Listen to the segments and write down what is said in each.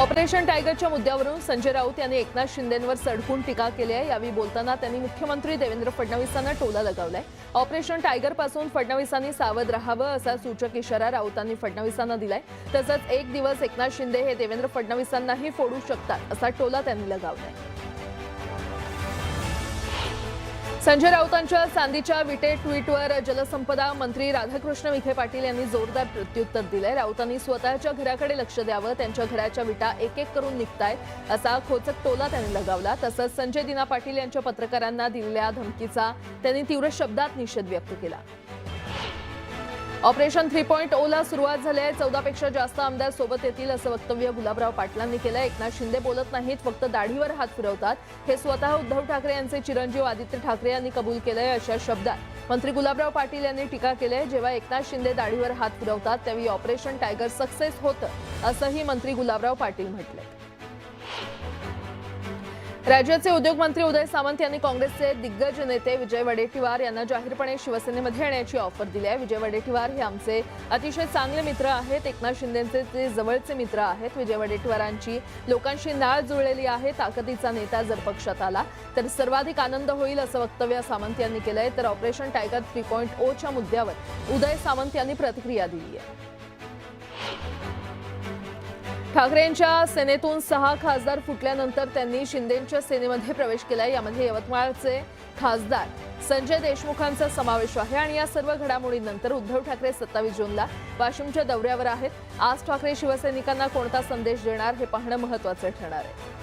Operation टायगरच्या मुद्द्यावरून संजय राऊत यांनी एकनाथ शिंदेंवर सडकून टीका केली आहे। यावेळी बोलताना त्यांनी मुख्यमंत्री देवेंद्र फडणवीसांना टोला लगावलाय। ऑपरेशन टायगर पासून फडणवीसांनी सावध राहावं असा सूचक इशारा राऊतांनी फडणवीसांना दिलाय। तसंच एक दिवस एकनाथ शिंदे हे देवेंद्र फडणवीसांनाही फोडू शकतात असा टोला त्यांनी लगावलाय। संजय राऊतांच्या चांदीच्या विटे ट्विटवर जलसंपदा मंत्री राधाकृष्ण विखे पाटील यांनी जोरदार प्रत्युत्तर दिलंय। राऊतांनी स्वतःच्या घराकडे लक्ष द्यावं, त्यांच्या घराच्या विटा एक एक करून निघतायत असा खोचक टोला त्यांनी लगावला। तसंच संजय दिना पाटील यांच्या पत्रकारांना दिलेल्या धमकीचा त्यांनी तीव्र शब्दात निषेध व्यक्त केला। ऑपरेशन 3.0 ला सुरुवात झाली आहे। 14 पेक्षा जास्त आमदार सोबत येतील असं वक्तव्य गुलाबराव पाटलांनी केलं। एकनाथ शिंदे बोलत नाहीत, फक्त दाढीवर हात फिरवतात, हे स्वतः उद्धव ठाकरे यांचे चिरंजीव आदित्य ठाकरे यांनी कबूल केलंय अशा शब्दात मंत्री गुलाबराव पाटील यांनी टीका केली आहे। जेव्हा एकनाथ शिंदे दाढीवर हात फिरवतात त्यावेळी ऑपरेशन टायगर सक्सेस होतं असंही मंत्री गुलाबराव पाटील म्हटले। राज्याचे उद्योग मंत्री उदय सामंत यांनी काँग्रेसचे दिग्गज नेते विजय वडेट्टीवार यांना जाहीरपणे शिवसेनेमध्ये येण्याची ऑफर दिली आहे। विजय वडेट्टीवार हे आमचे अतिशय चांगले मित्र आहेत, एकनाथ शिंदेंचे ते जवळचे मित्र आहेत। विजय वडेट्टीवारांची लोकांशी नाळ जुळलेली आहे। ताकदीचा नेता जर पक्षात आला तर सर्वाधिक आनंद होईल असं वक्तव्य सामंत यांनी केलंय। तर ऑपरेशन टायगर 3.0 च्या मुद्द्यावर उदय सामंत यांनी प्रतिक्रिया दिली आहे। ठाकरेंच्या सेनेतून 6 खासदार फुटल्यानंतर त्यांनी शिंदेंच्या सेनेमध्ये प्रवेश केलाय। यामध्ये यवतमाळचे खासदार संजय देशमुखांचा समावेश आहे आणि या सर्व घडामोडींनंतर उद्धव ठाकरे 27 जूनला वाशिमच्या दौऱ्यावर आहेत। आज ठाकरे शिवसैनिकांना कोणता संदेश देणार हे पाहणं महत्त्वाचं ठरणार आहे।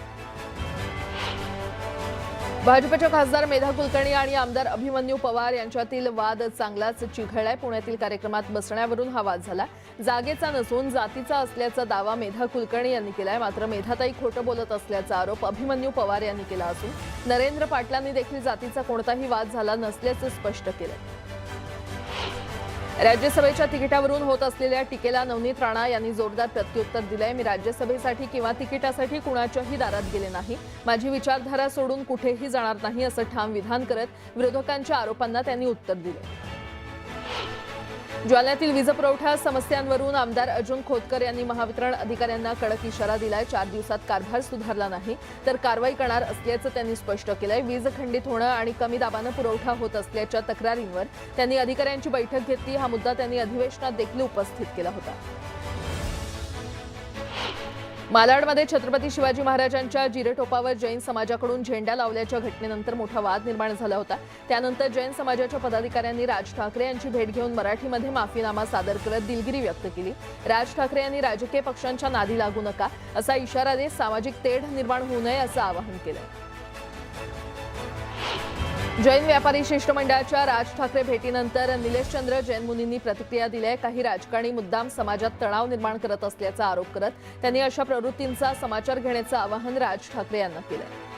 भाजपच्या खासदार मेधा कुलकर्णी आणि आमदार अभिमन्यू पवार यांच्यातील वाद चांगलाच चिघळलाय। पुण्यातील कार्यक्रमात बसण्यावरून हा वाद झाला। जागेचा नसून जातीचा असल्याचा दावा मेधा कुलकर्णी यांनी केलाय। मात्र मेधाताई खोटं बोलत असल्याचा आरोप अभिमन्यू पवार यांनी केला असून नरेंद्र पाटलांनी देखील जातीचा कोणताही वाद झाला नसल्याचं स्पष्ट केलंय। राज्यसभेच्या तिकिटावरून होत असलेल्या टीकेला नवनीत राणा यांनी जोरदार प्रत्युत्तर दिलंय। मी राज्यसभेसाठी किंवा तिकिटासाठी कुणाच्याही दारात गेले नाही, माझी विचारधारा सोडून कुठेही जाणार नाही असं ठाम विधान करत विरोधकांच्या आरोपांना त्यांनी उत्तर दिले। जालन्यातील वीज पुरवठा समस्यांवरून आमदार अर्जुन खोतकर यांनी महावितरण अधिकाऱ्यांना कडक इशारा दिलाय। 4 दिवसात कारभार सुधारला नाही तर कारवाई करणार असल्याचं त्यांनी स्पष्ट केलंय। वीज खंडित होणं आणि कमी दाबानं पुरवठा होत असल्याच्या तक्रारींवर त्यांनी अधिकाऱ्यांची बैठक घेतली। हा मुद्दा त्यांनी अधिवेशनात देखील उपस्थित केला होता। मालाडमध्ये छत्रपती शिवाजी महाराजांच्या जिरेटोपावर जैन समाजाकडून झेंडा लावल्याच्या घटनेनंतर मोठा वाद निर्माण झाला होता। त्यानंतर जैन समाजाच्या पदाधिकाऱ्यांनी राज ठाकरे यांची भेट घेऊन मराठीमध्ये माफीनामा सादर करत दिलगिरी व्यक्त केली। राज ठाकरे यांनी राजकीय पक्षांच्या नादी लागू नका असा इशारा देत सामाजिक तेढ निर्माण होऊ नये असं आवाहन केलं। जैन व्यापारी शिष्टमंडळाच्या राज ठाकरे भेटीनंतर निलेशचंद्र जैन मुनींनी प्रतिक्रिया दिली आहे। काही राजकारणी मुद्दाम समाजात तणाव निर्माण करत असल्याचा आरोप करत त्यांनी अशा प्रवृत्तींचा समाचार घेण्याचं आवाहन राज ठाकरे यांना केलं।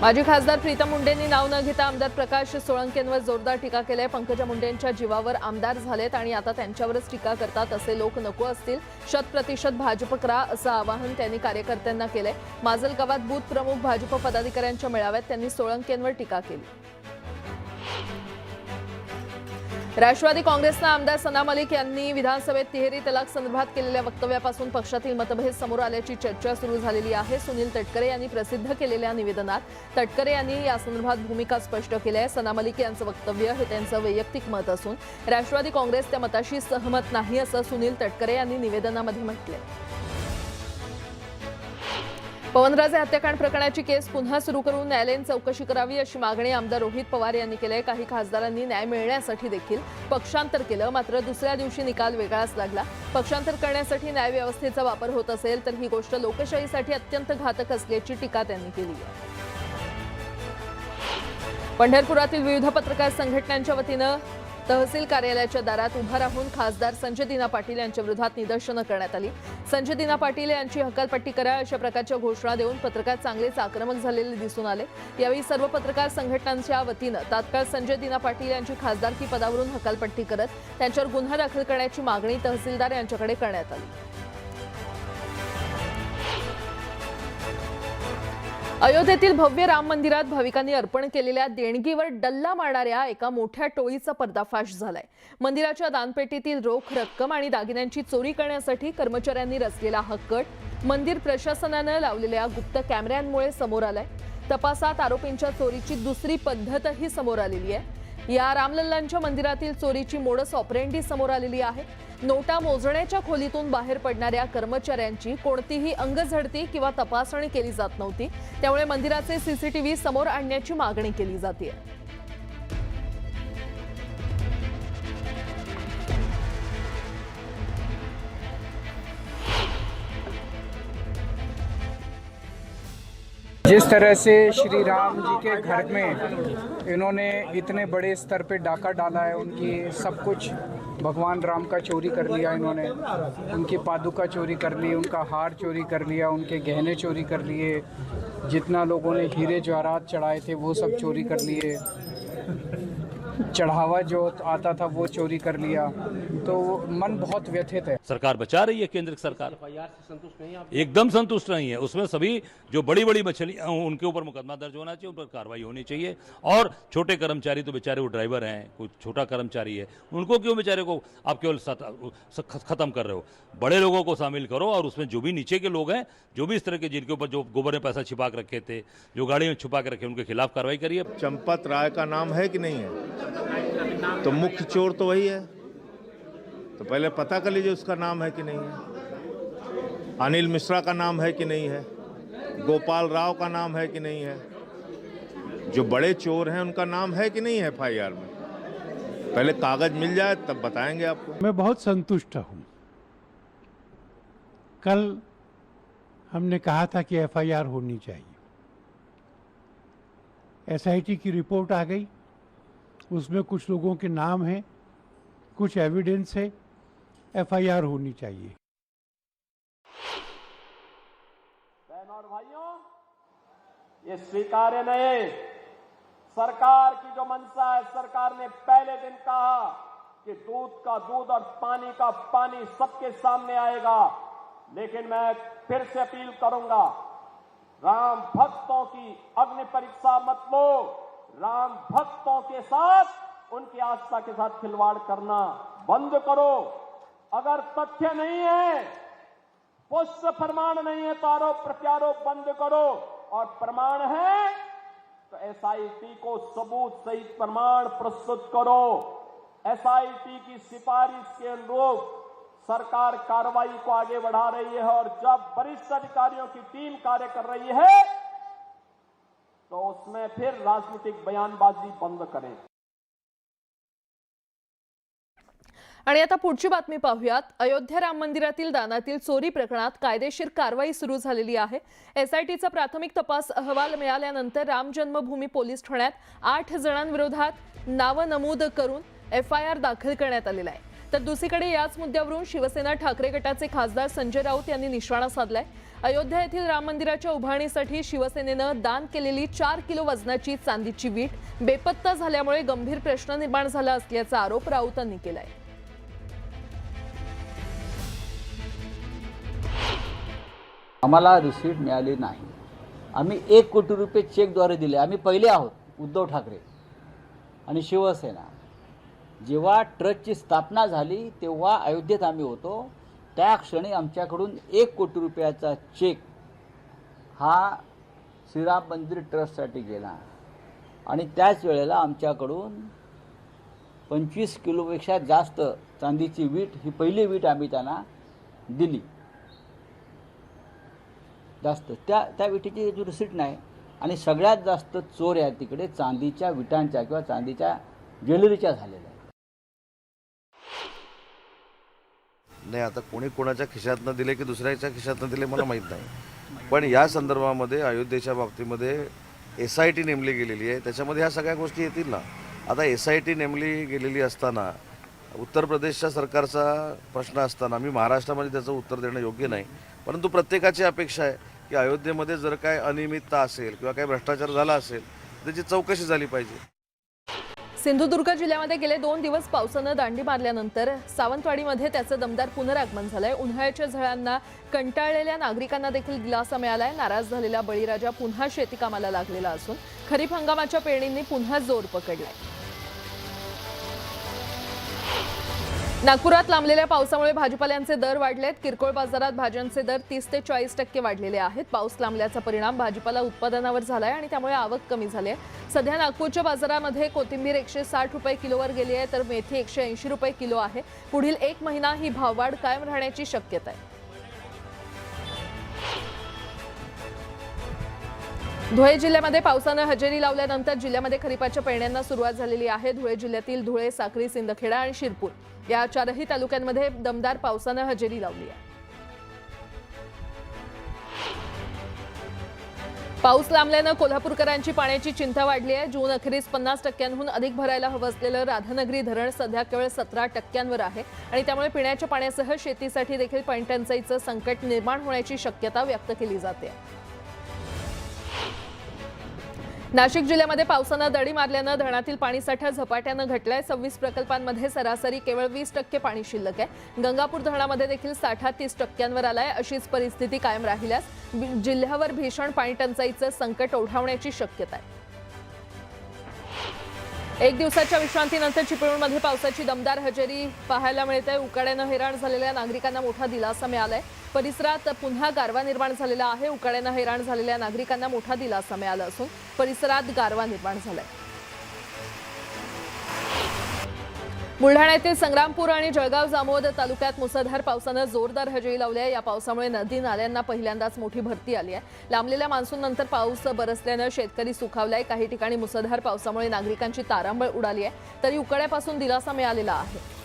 माजी खासदार प्रीतम मुंडेंनी नाव न घेता आमदार प्रकाश सोळंकेंवर जोरदार टीका केली आहे। पंकजा मुंडेंच्या जीवावर आमदार झालेत आणि आता त्यांच्यावरच टीका करतात, असे लोक नको असतील, 100% भाजप करा असं आवाहन त्यांनी कार्यकर्त्यांना केलंय। माजलगावात बूथ प्रमुख भाजप पदाधिकाऱ्यांच्या मेळाव्यात त्यांनी सोळंकेंवर टीका केली। राष्ट्रवादी काँग्रेसना आमदार सना मलिक यांनी विधानसभेत तिहेरी तलाक संदर्भात केलेल्या वक्तव्यापासून पक्षातील मतभेद समोर आल्याची चर्चा सुरू झालेली आहे। सुनील तटकरे यांनी प्रसिद्ध केलेल्या निवेदनात तटकरे यांनी या संदर्भात भूमिका स्पष्ट केली आहे। सना मलिक यांचं वक्तव्य हे त्यांचं वैयक्तिक मत असून राष्ट्रवादी काँग्रेस त्या मताशी सहमत नाही असं सुनील तटकरे यांनी निवेदनामध्ये म्हटलंय। पवनराजे हत्याकांड प्रकरणाची केस पुन्हा सुरू करून न्यायालयीन चौकशी करावी अशी मागणी आमदार रोहित पवार यांनी केली आहे। काही खासदारांनी न्याय मिळण्यासाठी देखील पक्षांतर केलं, मात्र दुसऱ्या दिवशी निकाल वेगळाच लागला। पक्षांतर करण्यासाठी न्यायव्यवस्थेचा वापर होत असेल तर ही गोष्ट लोकशाहीसाठी अत्यंत घातक असल्याची टीका त्यांनी केली आहे। पंढरपुरातील विविध पत्रकार संघटनांच्या वतीनं तहसील कार्यालयाच्या दारात उभा राहून खासदार संजय दिना पाटील यांच्या विरोधात निदर्शनं करण्यात आली। संजय दिना पाटील यांची हकालपट्टी करा अशा प्रकारच्या घोषणा देऊन पत्रकार चांगलेच आक्रमक झालेले दिसून आले। यावेळी सर्व पत्रकार संघटनांच्या वतीनं तात्काळ संजय दिना पाटील यांची खासदारकी पदावरून हकालपट्टी करत त्यांच्यावर गुन्हा दाखल करण्याची मागणी तहसीलदार यांच्याकडे करण्यात आली। अयोध्येतील भव्य राम मंदिरात भाविकांनी अर्पण केलेल्या देणगीवर डल्ला मारणाऱ्या एका मोठ्या टोळीचा पर्दाफाश झालाय। मंदिराच्या दानपेटीतील रोख रक्कम आणि दागिन्यांची चोरी करण्यासाठी कर्मचाऱ्यांनी रचलेला हा कट मंदिर प्रशासनाने लावलेल्या गुप्त कॅमेऱ्यांमुळे समोर आलाय। तपासात आरोपींच्या चोरीची दुसरी पद्धतही समोर आलेली आहे। या रामलल्लांच्या मंदिरातील चोरीची मोडस ऑपरेंडी समोर आलेली आहे। नोटा मोजण्याच्या खोलीतून बाहेर पडणाऱ्या कर्मचाऱ्यांची कोणतीही अंगझडती किंवा तपासणी केली जात नव्हती, त्यामुळे मंदिराचे सीसीटीव्ही समोर आणण्याची मागणी केली जाते। जिस तरह से श्री राम जी के घर में इन्होंने इतने बड़े स्तर पे डाका डाला है, उनकी सब कुछ भगवान राम का चोरी कर लिया इन्होंने, उनकी पादुका चोरी कर ली, उनका हार चोरी कर लिया, उनके गहने चोरी कर लिए, जितना लोगों ने हीरे जवाहरात चढ़ाए थे वो सब चोरी कर लिए, चढ़ावा जो आता था वो चोरी कर लिया। तो मन बहुत व्यथित है। सरकार बचा रही है, केंद्र सरकार एकदम संतुष्ट नहीं है। उसमें सभी जो बड़ी बड़ी मछलियां उनके ऊपर मुकदमा दर्ज होना चाहिए, उन पर कार्रवाई होनी चाहिए। और छोटे कर्मचारी तो बेचारे वो ड्राइवर हैं, कोई छोटा कर्मचारी है, उनको क्यों बेचारे को आप केवल खत्म कर रहे हो? बड़े लोगों को शामिल करो और उसमें जो भी नीचे के लोग हैं, जो भी इस तरह के जिनके ऊपर जो गोबर में पैसा छिपा के रखे थे, जो गाड़ी में छुपा के रखे, उनके खिलाफ कार्रवाई करिए। चंपत राय का नाम है कि नहीं है? तो मुख्य चोर तो वही है, तो पहले पता कर लीजिए उसका नाम है कि नहीं है। अनिल मिश्रा का नाम है कि नहीं है? गोपाल राव का नाम है कि नहीं है? जो बड़े चोर हैं उनका नाम है कि नहीं है एफआईआर में? पहले कागज मिल जाए तब बताएंगे आपको। मैं बहुत संतुष्ट हूं। कल हमने कहा था कि एफआईआर होनी चाहिए। एसआईटी की रिपोर्ट आ गई, उसमें कुछ लोगों के नाम हैं, कुछ एविडेंस है, एफआईआर होनी चाहिए। बहनों और भाइयों, ये स्वीकार्य नहीं। सरकार की जो मंशा है, सरकार ने पहले दिन कहा कि दूध का दूध और पानी का पानी सबके सामने आएगा, लेकिन मैं फिर से अपील करूंगा, राम भक्तों की अग्नि परीक्षा मत लो। राम भक्तों के साथ, उनकी आस्था के साथ खिलवाड़ करना बंद करो। अगर तथ्य नहीं है, पुष्ट प्रमाण नहीं है तो आरोप प्रत्यारोप बंद करो, और प्रमाण है तो एसआईटी को सबूत सहित प्रमाण प्रस्तुत करो। एसआईटी की सिफारिश के अनुरूप सरकार कार्रवाई को आगे बढ़ा रही है, और जब वरिष्ठ अधिकारियों की टीम कार्य कर रही है तो उसमें फिर राजनीतिक बयानबाजी बंद करें। आणि आता पुढची बातमी पाहूयात। अयोध्या राम मंदिरातील दानातील चोरी प्रकरणात कायदेशीर कारवाई सुरू झालेली आहे। एसआयटीचा प्राथमिक तपास अहवाल मिळाल्यानंतर राम जन्मभूमी पोलीस ठाण्यात 8 जणांविरोधात नाव नमूद करून एफआयआर दाखल करण्यात आलेला आहे। तर दुसरीकडे याच मुद्द्यावरून शिवसेना ठाकरे गटाचे खासदार संजय राऊत यांनी निशाणा साधलाय। अयोध्या येथील राम मंदिराच्या उभारणीसाठी शिवसेनेनं दान केलेली 4 किलो वजनाची चांदीची वीट बेपत्ता झाल्यामुळे गंभीर प्रश्न निर्माण झाला असल्याचा आरोप राऊतांनी केलाय। आम्हाला रिसीट मिळाली नाही। आम्ही 1 कोटी रुपये चेकद्वारे दिले। आम्ही पहिले आहोत, उद्धव ठाकरे आणि शिवसेना। जेव्हा ट्रस्टची स्थापना झाली तेव्हा अयोध्येत आम्ही होतो, त्या क्षणी आमच्याकडून 1 कोटी रुपयाचा चेक हा श्रीराम मंदिर ट्रस्टसाठी गेला, आणि त्याच वेळेला आमच्याकडून 25 किलोपेक्षा जास्त चांदीची वीट, ही पहिली वीट आम्ही त्यांना दिली। जास्त त्या विटीची जो रिसीट नाही, आणि सगळ्यात जास्त चोर या तिकडे चांदीच्या विटांच्या किंवा चांदीच्या ज्वेलरीच्या झालेल्या आहेत। नाही, आता कोणी कोणाच्या खिशातनं दिले की दुसऱ्याच्या खिशातनं दिले मला माहीत नाही, पण या संदर्भामध्ये अयोध्येच्या बाबतीमध्ये एसआयटी नेमली गेलेली आहे, त्याच्यामध्ये ह्या सगळ्या गोष्टी येतील ना। आता एसआयटी नेमली गेलेली असताना, उत्तर प्रदेशच्या सरकारचा प्रश्न असताना मी महाराष्ट्रामध्ये त्याचं उत्तर देणं योग्य नाही, परंतु प्रत्येकाची अपेक्षा आहे की अयोध्येमध्ये जर काय अनियमितता असेल किंवा काही भ्रष्टाचार झाला असेल त्याची चौकशी झाली पाहिजे। सिंधुदुर्ग जिल्ह्यामध्ये गेले 2 दिवस पावसानं दांडी मारल्यानंतर सावंतवाडीमध्ये त्याचं दमदार पुनरागमन झालंय. उन्हाळ्याच्या झळांना कंटाळलेल्या नागरिकांना देखील दिलासा मिळालाय. नाराज झालेला बळीराजा पुन्हा शेती कामाला लागलेला असून खरीप हंगामाच्या पेरणींनी पुन्हा जोर पकडलाय. नागपुरात लांबलेल्या पावसामुळे भाजीपाल्यांचे दर वाढलेत. किरकोळ बाजारात भाज्यांचे दर 30 ते 40% वाढलेले आहेत. पाऊस लांबल्याचा परिणाम भाजीपाला उत्पादनावर झालाय आणि त्यामुळे आवक कमी झाली आहे. सध्या नागपूरच्या बाजारामध्ये कोथिंबीर 160 रुपये किलोवर गेली आहे, तर मेथी 180 रुपये किलो आहे. पुढील 1 महिना ही भाववाढ कायम राहण्याची शक्यता आहे. धुळे जिल्ह्यामध्ये पावसानं हजेरी लावल्यानंतर जिल्ह्यामध्ये खरीपाच्या पेरण्यांना सुरुवात झालेली आहे. धुळे जिल्ह्यातील धुळे, साक्री, सिंदखेडा आणि शिरपूर या 4ही तालुक्यांमध्ये दमदार पावसानं हजेरी लावली आहे. पाऊस लांबल्यानं कोल्हापूरकरांची पाण्याची चिंता वाढली आहे. जून अखेरीस 50%हून अधिक भरायला हवं असलेलं राधानगरी धरण सध्या केवळ 17%वर आहे आणि त्यामुळे पिण्याच्या पाण्यासह शेतीसाठी देखील पाणीटंचाईचं संकट निर्माण होण्याची शक्यता व्यक्त केली जाते. नाशिक जिल्ह्यामध्ये पावसानं दडी मारल्यानं धरणातील पाणीसाठा झपाट्यानं घटलाय. 26 प्रकल्पांमध्ये सरासरी केवळ 20% पाणी शिल्लक आहे. गंगापूर धरणामध्ये देखील साठा 30%वर आलाय. अशीच परिस्थिती कायम राहिल्यास जिल्ह्यावर भीषण पाणीटंचाईचं संकट ओढावण्याची शक्यता आहे. 1 दिवसाच्या विश्रांतीनंतर चिपळूणमध्ये पावसाची दमदार हजेरी पाहायला मिळते. उकाड्यानं हैराण झालेल्या नागरिकांना मोठा दिलासा मिळालाय. परिसरात पुन्हा गारवा निर्माण झालेला आहे. उकाड्यानं हैराण झालेल्या नागरिकांना मोठा दिलासा मिळाला असून परिसरात गारवा निर्माण झालाय. बुलढाण्यातील संग्रामपूर आणि जळगाव जामोद तालुक्यात मुसळधार पावसानं जोरदार हजेरी लावली आहे. या पावसामुळे नदी नाल्यांना पहिल्यांदाच मोठी भरती आली आहे. लांबलेल्या मान्सूननंतर पाऊस बरसल्यानं शेतकरी सुखावलाय. काही ठिकाणी मुसळधार पावसामुळे नागरिकांची तारांबळ उडाली आहे, तरी उकाड्यापासून दिलासा मिळालेला आहे.